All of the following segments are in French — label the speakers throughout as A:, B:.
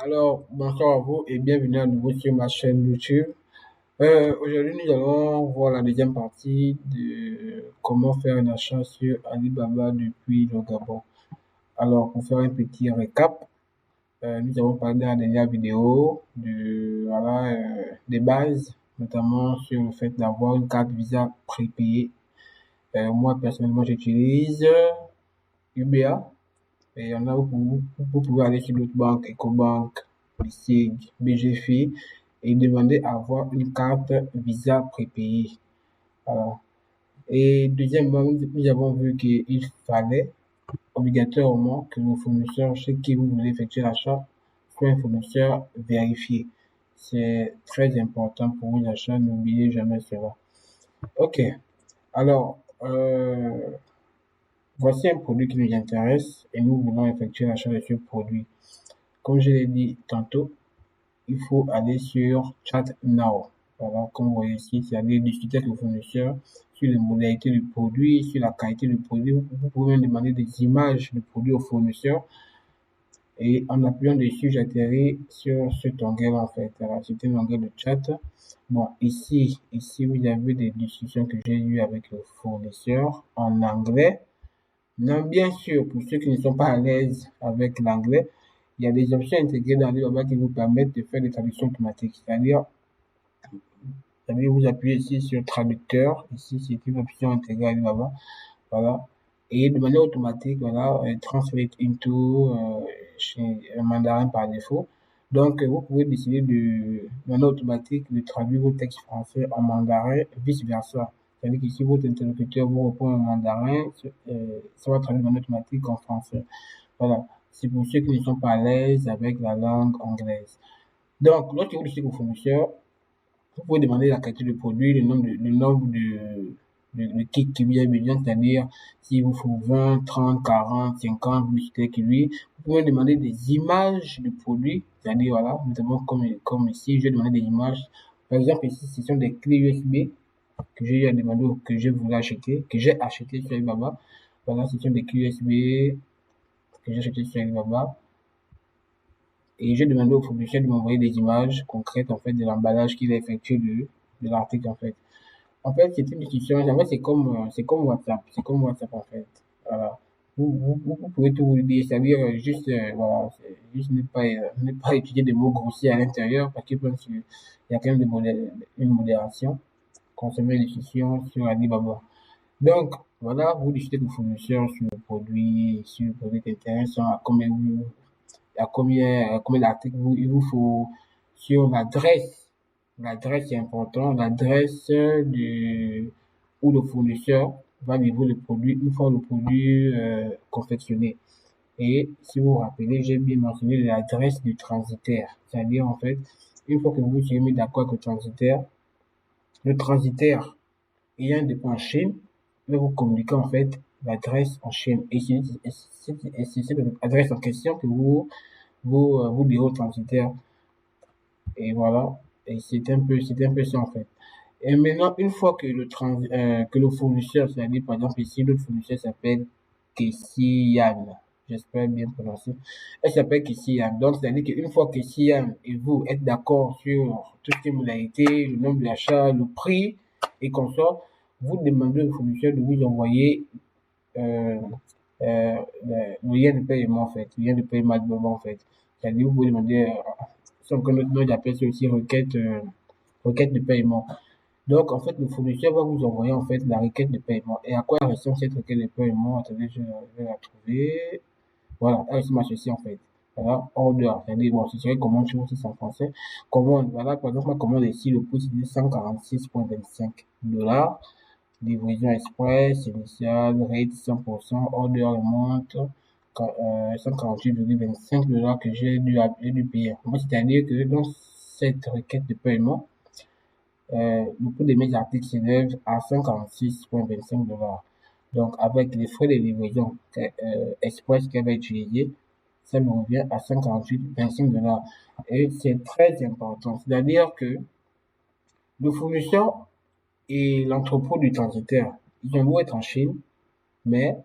A: Alors, bonsoir à vous et bienvenue à nouveau sur ma chaîne YouTube. Aujourd'hui, nous allons voir la deuxième partie de comment faire un achat sur Alibaba depuis le Gabon. Alors, pour faire un petit récap, nous avons parlé dans la dernière vidéo des bases, notamment sur le fait d'avoir une carte Visa prépayée. Moi, personnellement, j'utilise UBA. Et il y en a où vous pouvez aller sur d'autres banques, EcoBank, BCG, BGFI, et demander à avoir une carte Visa prépayée. Voilà. Et deuxièmement, nous avons vu qu'il fallait obligatoirement que vos fournisseurs chez qui vous voulez effectuer l'achat soient un fournisseur vérifié. C'est très important pour vos achats, n'oubliez jamais cela. Ok, alors, voici un produit qui nous intéresse et nous voulons effectuer l'achat de ce produit. Comme je l'ai dit tantôt, il faut aller sur Chat Now. Voilà, comme vous voyez ici, c'est-à-dire discuter avec le fournisseur sur les modalités du produit, sur la qualité du produit. Vous pouvez même demander des images du produit au fournisseur. Et en appuyant dessus, j'atterris sur cet onglet en fait. Alors, c'est un onglet de chat. Bon, ici, vous avez des discussions que j'ai eues avec le fournisseur en anglais. Non, bien sûr, pour ceux qui ne sont pas à l'aise avec l'anglais, il y a des options intégrées dans Alibaba qui vous permettent de faire des traductions automatiques. C'est-à-dire vous appuyez ici sur traducteur. Ici, c'est une option intégrée à Alibaba. Voilà. Et de manière automatique, voilà, translate into mandarin par défaut. Donc, vous pouvez décider de manière automatique de traduire vos textes français en mandarin, vice-versa. C'est-à-dire qu'ici, votre interlocuteur vous répond en mandarin, ça va traduire de manière automatique en français. Voilà. C'est pour ceux qui ne sont pas à l'aise avec la langue anglaise. Donc, lorsque vous décidez au fournisseur, vous pouvez demander la qualité du produit, le nombre de kits qui lui a besoin, c'est-à-dire s'il vous faut 20, 30, 40, 50, vous discutez avec lui. Vous pouvez demander des images du produit, c'est-à-dire, voilà, notamment comme ici, je vais demander des images. Par exemple, ici, ce sont des clés USB que j'ai eu à demander, que je voulais acheter, que j'ai acheté sur Alibaba. Voilà, ce sont des clés USB que j'ai acheté sur Alibaba. Et j'ai demandé au fournisseur de m'envoyer des images concrètes, en fait, de l'emballage qu'il a effectué de l'article, en fait. En fait, c'est une discussion. En fait, c'est comme WhatsApp. C'est comme WhatsApp, en fait. Voilà. Vous pouvez tout vous dire, c'est-à-dire juste, voilà, juste ne pas utiliser des mots grossiers à l'intérieur parce qu'il y a quand même une modération concernant les discussions sur Alibaba. Donc, voilà, vous discutez de fournisseurs sur le produit intéressant, à combien d'articles il vous faut sur l'adresse. L'adresse est important, l'adresse où le fournisseur va livrer le produit une fois le produit confectionné. Et si vous vous rappelez, j'ai bien mentionné l'adresse du transitaire. C'est-à-dire, en fait, une fois que vous serez mis d'accord avec le transitaire ayant un dépôt en Chine, il va vous communiquer en fait l'adresse en Chine. Et c'est cette adresse en question que vous direz au transitaire. Et voilà. Et c'est un peu ça en fait. Et maintenant, une fois que que le fournisseur, c'est-à-dire par exemple ici, notre fournisseur s'appelle Kessian. J'espère bien prononcer. Elle s'appelle Kessian. Donc, c'est-à-dire qu'une fois que Kessian et vous êtes d'accord sur toutes les modalités, le nombre d'achat, le prix et qu'on sort, vous demandez au fournisseur de vous envoyer euh, le lien de paiement en fait, le lien de paiement de moment en fait. C'est-à-dire vous pouvez demander, sans que notre nom d'appel c'est aussi requête de paiement. Donc en fait le fournisseur va vous envoyer en fait la requête de paiement. Et à quoi ressemble cette requête de paiement? Attendez, je vais la trouver. Voilà, elle ressemble à ceci en fait. Voilà, order, c'est-à-dire bon, c'est vrai commande chez vous si c'est en français. Commande, voilà, par exemple ma commande ici, le prix c'est 146,25 $. Livraison express, initial, rate 100%, order amount, 148,25 $ que j'ai dû payer. Moi, c'est-à-dire que dans cette requête de paiement, le coût de mes articles s'élève à 146,25 $. Donc, avec les frais de livraison express qu'elle va utiliser, ça me revient à 148,25 $. Et c'est très important. C'est-à-dire que le fournisseur et l'entrepôt du transitaire, ils ont beau être en Chine, mais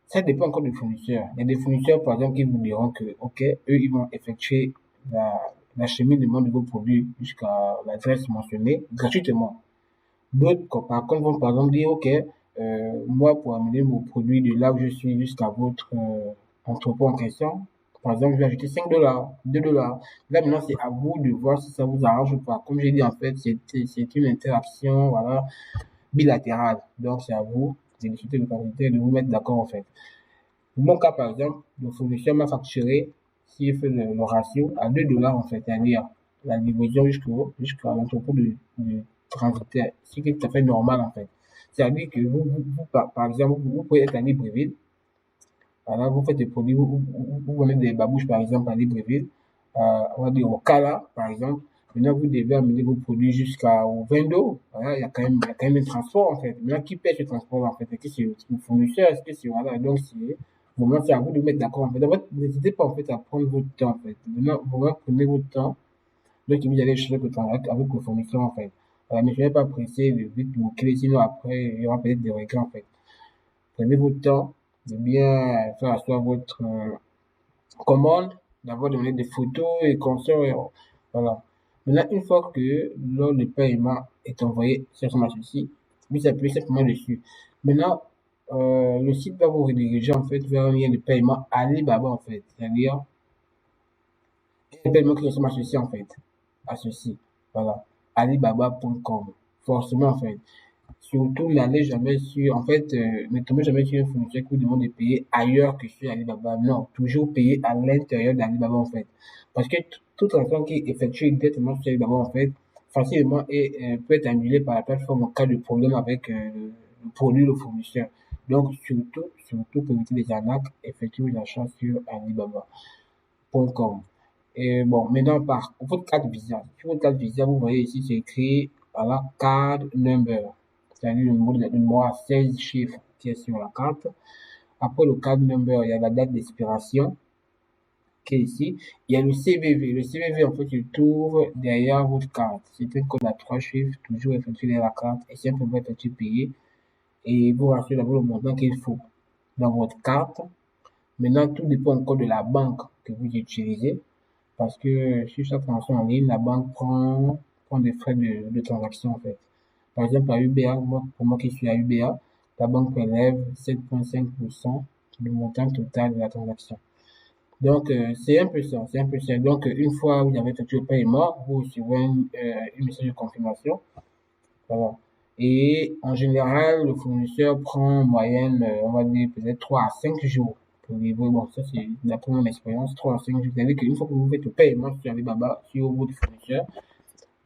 A: Ça dépend encore du fournisseur. Il y a des fournisseurs, par exemple, qui vous diront que, OK, eux, ils vont effectuer la, l'acheminement de vos produits jusqu'à l'adresse mentionnée gratuitement. D'autres, par contre, vont par exemple dire, OK, moi, pour amener mon produit de là où je suis jusqu'à votre entrepôt en question, par exemple, je vais ajouter 5 dollars, 2 dollars. Là, maintenant, c'est à vous de voir si ça vous arrange ou pas. Comme j'ai dit, en fait, c'est une interaction, voilà, bilatérale. Donc, c'est à vous de discuter de qualité et de vous mettre d'accord, en fait. Pour mon cas, par exemple, le fournisseur m'a facturé, s'il fait le ratio, à 2 dollars, en fait, c'est-à-dire la livraison jusqu'à l'entrepôt de transitaire, ce qui est tout à fait normal, en fait. C'est-à-dire que par exemple, vous pouvez être à Libreville, voilà, vous faites des produits, vous vendez des babouches, par exemple, à Libreville, on va dire au Cala, par exemple. Maintenant, vous devez amener vos produits jusqu'au Vendo. Voilà, il y a quand même un transport, en fait. Maintenant, qui paie ce transport, en fait? Est-ce que c'est le fournisseur? Est-ce que c'est, voilà, donc vraiment, c'est à vous de vous mettre d'accord, en fait. En fait, n'hésitez pas, en fait, à prendre votre temps, en fait. Maintenant, vraiment, prenez votre temps. Donc, vous allez chercher le temps avec le fournisseur, en fait. Voilà, ne soyez pas pressé de vite boucler, sinon après, il y aura peut-être des regrets, en fait. Prenez votre temps de bien faire asseoir votre commande, d'avoir donné des photos et consorts. Voilà. Maintenant, une fois que l'ordre de paiement est envoyé sur ce ceci, vous appuyez simplement dessus. Maintenant, le site va vous rediriger en fait vers un lien de paiement Alibaba en fait. C'est-à-dire un paiement qui ressemble à ceci en fait. À ceci. Voilà. Alibaba.com. Forcément en fait. Surtout, n'allez jamais sur, en fait, ne tombez jamais sur un fournisseur qui vous demande de payer ailleurs que sur Alibaba. Non, toujours payer à l'intérieur d'Alibaba, en fait. Parce que toute transaction qui est effectuée directement sur Alibaba, en fait, facilement peut être annulée par la plateforme en cas de problème avec le produit, le fournisseur. Donc, surtout pour éviter les arnaques, effectuez l'achat sur Alibaba.com. Et bon, maintenant, par votre carte Visa. Sur votre carte Visa, vous voyez ici, c'est écrit, voilà, card number. C'est-à-dire le numéro à 16 chiffres qui est sur la carte. Après le card number, il y a la date d'expiration qui est ici. Il y a le CVV. Le CVV, en fait, se trouve derrière votre carte. C'est un code à 3 chiffres, toujours effectué dans la carte et simplement effectué payer. Et vous rassurez d'avoir le montant qu'il faut dans votre carte. Maintenant, tout dépend encore de la banque que vous utilisez. Parce que sur chaque transaction en ligne, la banque prend des frais de transaction, en fait. Par exemple, à UBA, pour moi qui suis à UBA, la banque prélève 7,5% du montant total de la transaction. Donc, c'est un peu ça, c'est un peu ça. Donc, une fois vous avez effectué le paiement, vous recevez une message de confirmation. Voilà. Et en général, le fournisseur prend en moyenne, on va dire peut-être 3 à 5 jours pour livrer. Bon, ça c'est d'après mon expérience, 3 à 5 jours. C'est-à-dire qu'une fois que vous faites le paiement sur Alibaba, sur votre fournisseur,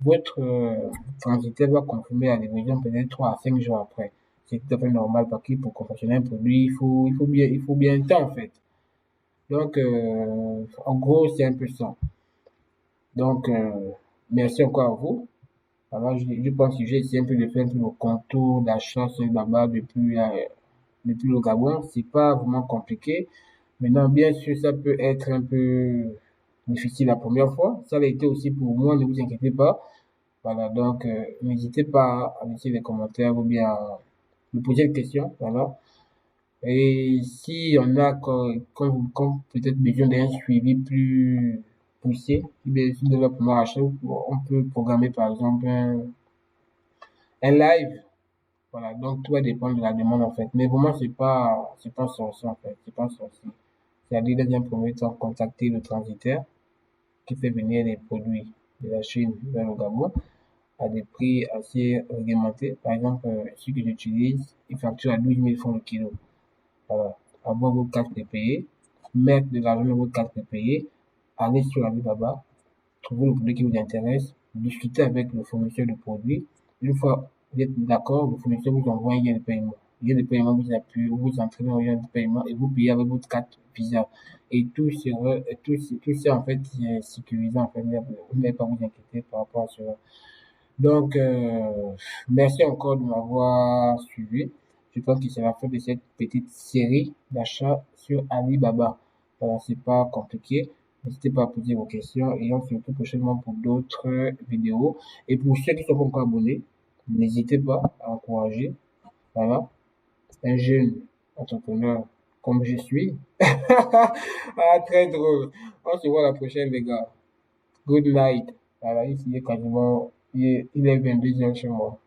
A: votre transitaire doit confirmer la livraison peut-être 3 à 5 jours après. C'est tout à fait normal parce que pour confectionner un produit, il faut bien le temps en fait. Donc, en gros, c'est un peu ça. Donc, merci encore à vous. Alors, je pense que j'ai essayé un peu de faire un peu le contour d'achat sur Baba depuis le Gabon. C'est pas vraiment compliqué. Maintenant, bien sûr, ça peut être un peu difficile la première fois. Ça l'a été aussi pour moi, ne vous inquiétez pas. Voilà, donc n'hésitez pas à laisser des commentaires ou bien à me poser des questions. Voilà. Et si on a comme peut-être besoin d'un suivi plus poussé, si de la première achat, on peut programmer par exemple un live. Voilà, donc tout va dépendre de la demande en fait. Mais pour moi, c'est pas sorcier en fait. C'est pas sorcier. C'est-à-dire, dans un premier temps, contacter le transitaire qui fait venir les produits de la Chine vers le Gabon à des prix assez réglementés. Par exemple, celui que j'utilise, il facture à 12 000 francs le kilo. Voilà. Avoir vos cartes prépayées, mettre de l'argent dans vos cartes prépayées, aller sur Alibaba, trouver le produit qui vous intéresse, discuter avec le fournisseur de produits. Une fois vous êtes d'accord, le fournisseur vous envoie un lien de paiement. Le lien de paiement vous appuie, vous entrez dans le lien de paiement et vous payez avec votre carte Visa. Et tout ça en fait c'est sécurisé en fait. Vous n'avez pas à vous inquiéter par rapport à cela. Donc, merci encore de m'avoir suivi. Je pense que c'est la fin de cette petite série d'achats sur Alibaba. Voilà, c'est pas compliqué. N'hésitez pas à poser vos questions et on se retrouve prochainement pour d'autres vidéos. Et pour ceux qui sont pas encore abonnés, n'hésitez pas à encourager, voilà, un jeune entrepreneur comme je suis. Ah, très drôle. On se voit la prochaine, les gars. Good night. Voilà, ici, il est quasiment, il est 22 heures chez moi.